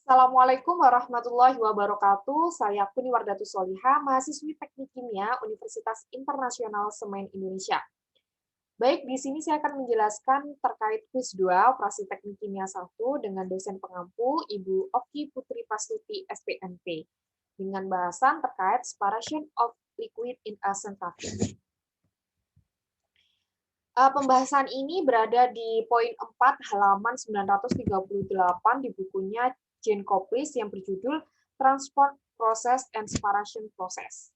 Assalamualaikum warahmatullahi wabarakatuh. Saya Kuni Wardatus Soliha, mahasiswi Teknik Kimia Universitas Internasional Semen Indonesia. Baik, di sini saya akan menjelaskan terkait kuis 2 Operasi Teknik Kimia 1 dengan dosen pengampu Ibu Oki Putri Prastuti SPNP dengan bahasan terkait separation of liquid in a centrifuge. Pembahasan ini berada di poin 4 halaman 938 di bukunya Jane Koplis yang berjudul Transport Process and Separation Process.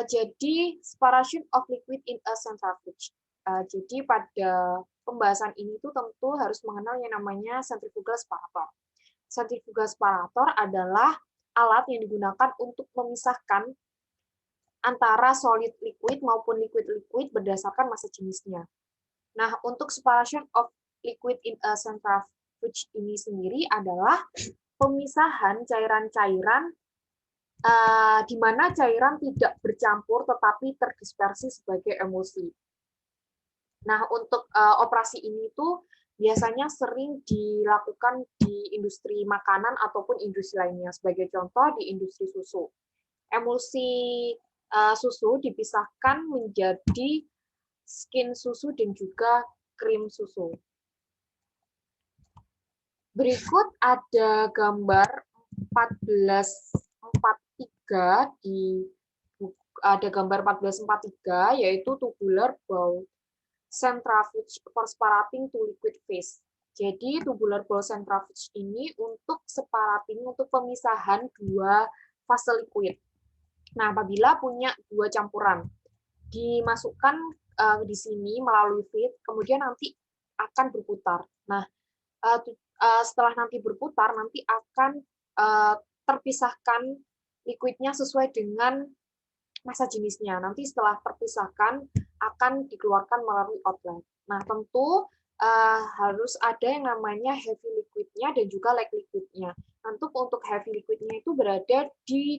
Jadi, separation of liquid in a centrifuge. Jadi, pada pembahasan ini tuh tentu harus mengenal yang namanya centrifugal separator. Centrifugal separator adalah alat yang digunakan untuk memisahkan antara solid liquid maupun liquid-liquid berdasarkan massa jenisnya. Nah, untuk separation of liquid in a centrifuge ini sendiri adalah pemisahan cairan-cairan di mana cairan tidak bercampur tetapi terdispersi sebagai emulsi. Nah, untuk operasi ini tuh biasanya sering dilakukan di industri makanan ataupun industri lainnya. Sebagai contoh di industri susu. Emulsi susu dipisahkan menjadi skin susu dan juga krim susu. Berikut ada gambar 1443 ada gambar 1443 yaitu tubular bowl centrifuge for separating to liquid phase. Jadi tubular bowl centrifuge ini untuk separating, untuk pemisahan dua fase liquid. Nah, apabila punya dua campuran, dimasukkan di sini melalui feed, kemudian nanti akan berputar. Nah, setelah nanti berputar, nanti akan terpisahkan liquidnya sesuai dengan massa jenisnya. Nanti setelah terpisahkan, akan dikeluarkan melalui outlet. Nah, tentu harus ada yang namanya heavy liquidnya dan juga light liquidnya. Untuk heavy liquidnya itu berada di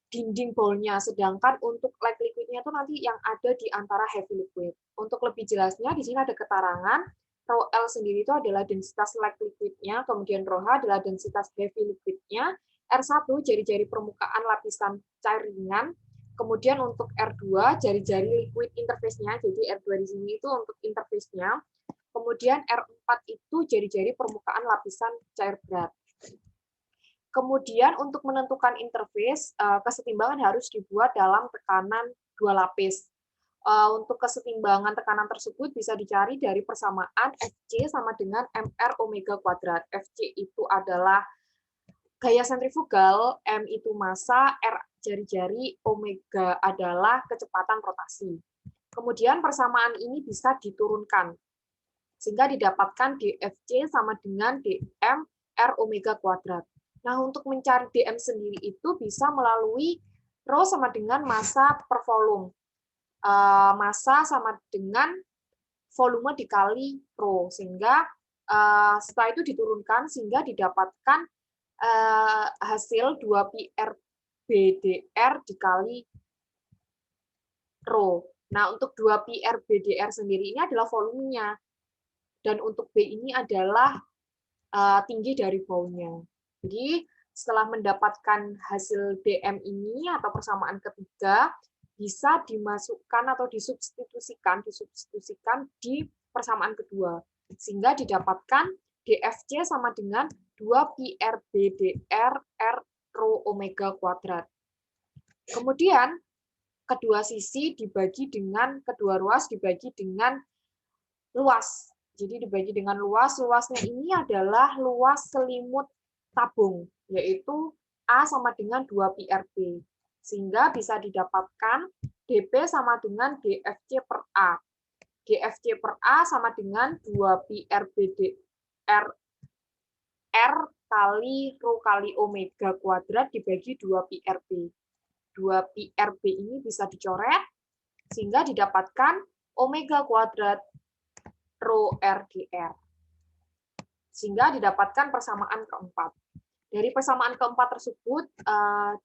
dinding bowl-nya, sedangkan untuk light liquidnya itu nanti yang ada di antara heavy liquid. Untuk lebih jelasnya, di sini ada keterangan, rho L sendiri itu adalah densitas light liquidnya, kemudian rho H adalah densitas heavy liquidnya, R1 jari-jari permukaan lapisan cair ringan, kemudian untuk R2 jari-jari liquid interface-nya, jadi R2 di sini itu untuk interface-nya, kemudian R4 itu jari-jari permukaan lapisan cair berat. Kemudian untuk menentukan interface, kesetimbangan harus dibuat dalam tekanan 2 lapis. Untuk kesetimbangan tekanan tersebut bisa dicari dari persamaan Fc sama dengan Mr omega kuadrat. Fc itu adalah gaya sentrifugal, M itu massa, R jari-jari, omega adalah kecepatan rotasi. Kemudian persamaan ini bisa diturunkan, sehingga didapatkan dFc sama dengan dm R omega kuadrat. Nah, untuk mencari dm sendiri itu bisa melalui rho sama dengan massa per volume. Massa sama dengan volume dikali rho, sehingga setelah itu diturunkan sehingga didapatkan hasil 2pi RBdR dikali rho. Nah, untuk 2pi RBdR sendiri ini adalah volumenya. Dan untuk B ini adalah tinggi dari bowl-nya. Jadi, setelah mendapatkan hasil DM ini atau persamaan ketiga, bisa dimasukkan atau disubstitusikan di persamaan kedua. Sehingga didapatkan DFC sama dengan 2pi RBdR R rho omega kuadrat. Kemudian, kedua ruas dibagi dengan luas. Jadi dibagi dengan luas. Luasnya ini adalah luas selimut tabung, yaitu A sama dengan 2pi RB. Sehingga bisa didapatkan dP sama dengan dFc per A. dFc per A sama dengan 2pi RBdR R kali rho kali omega kuadrat dibagi 2pi RB. 2pi RB ini bisa dicoret, sehingga didapatkan omega kuadrat rho RdR. Sehingga didapatkan persamaan keempat. Dari persamaan keempat tersebut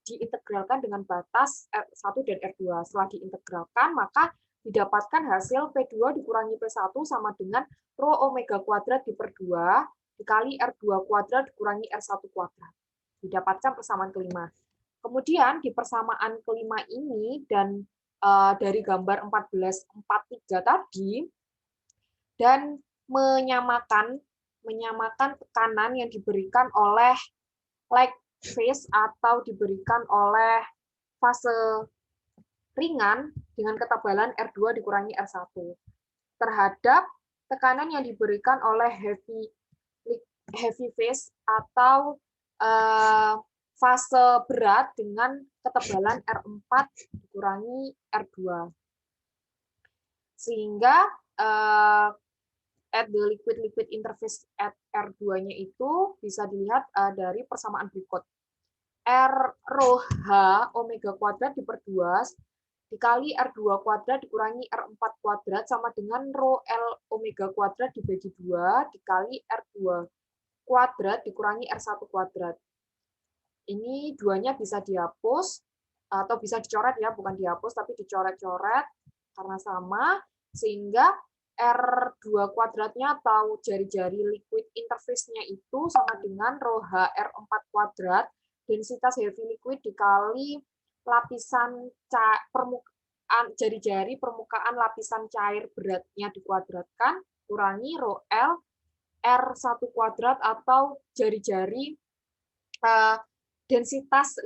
diintegralkan dengan batas R1 dan R2. Setelah diintegralkan, maka didapatkan hasil P2 dikurangi P1 sama dengan rho omega kuadrat di per 2 dikali R2 kuadrat dikurangi R1 kuadrat. Didapatkan persamaan kelima. Kemudian di persamaan kelima ini dan dari gambar 1443 tadi, dan menyamakan tekanan yang diberikan oleh like phase atau diberikan oleh fase ringan dengan ketebalan R2 dikurangi R1 terhadap tekanan yang diberikan oleh heavy phase atau fase berat dengan ketebalan R4 dikurangi R2. Sehingga at the liquid-liquid interface at R2-nya itu bisa dilihat dari persamaan berikut. R rho H omega kuadrat diperluas dikali R2 kuadrat dikurangi R4 kuadrat sama dengan rho L omega kuadrat dibagi 2 dikali R2 kuadrat dikurangi R1 kuadrat. Ini duanya bisa dihapus atau bisa dicoret ya, bukan dihapus tapi dicoret-coret karena sama, sehingga R2 kuadratnya atau jari-jari liquid interface-nya itu sama dengan rho H R4 kuadrat densitas heavy liquid dikali lapisan permukaan jari-jari permukaan lapisan cair beratnya dikuadratkan kurangi rho L R1 kuadrat atau jari-jari densitas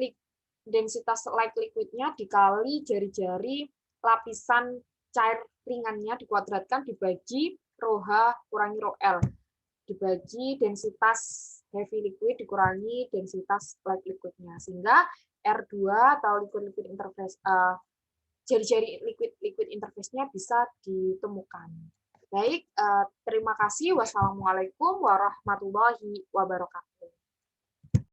light liquidnya dikali jari-jari lapisan cair ringannya dikuadratkan dibagi rho H kurangi rho L dibagi densitas heavy liquid dikurangi densitas light liquidnya, sehingga R2 atau liquid interface jari-jari liquid interface-nya bisa ditemukan. Baik, terima kasih. Wassalamualaikum warahmatullahi wabarakatuh.